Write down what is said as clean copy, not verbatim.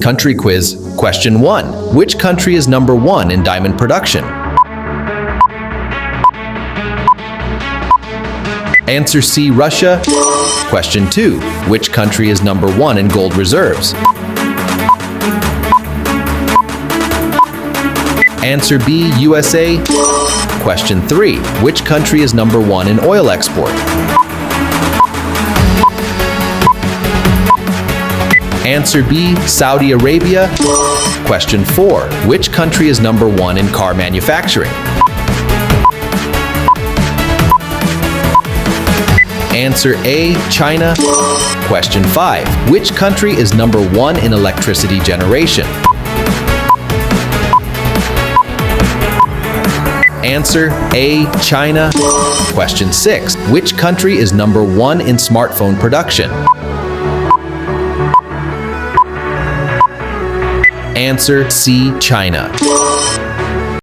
Country quiz. Question 1. Which country is number 1 in diamond production? Answer C, Russia. Question 2. Which country is number 1 in gold reserves? Answer B, USA. Question 3. Which country is number 1 in oil export? Answer B, Saudi Arabia. Question 4. Which country is number 1 in car manufacturing? Answer A, China. Question 5. Which country is number 1 in electricity generation? Answer A, China. Question 6. Which country is number 1 in smartphone production? Answer C, China.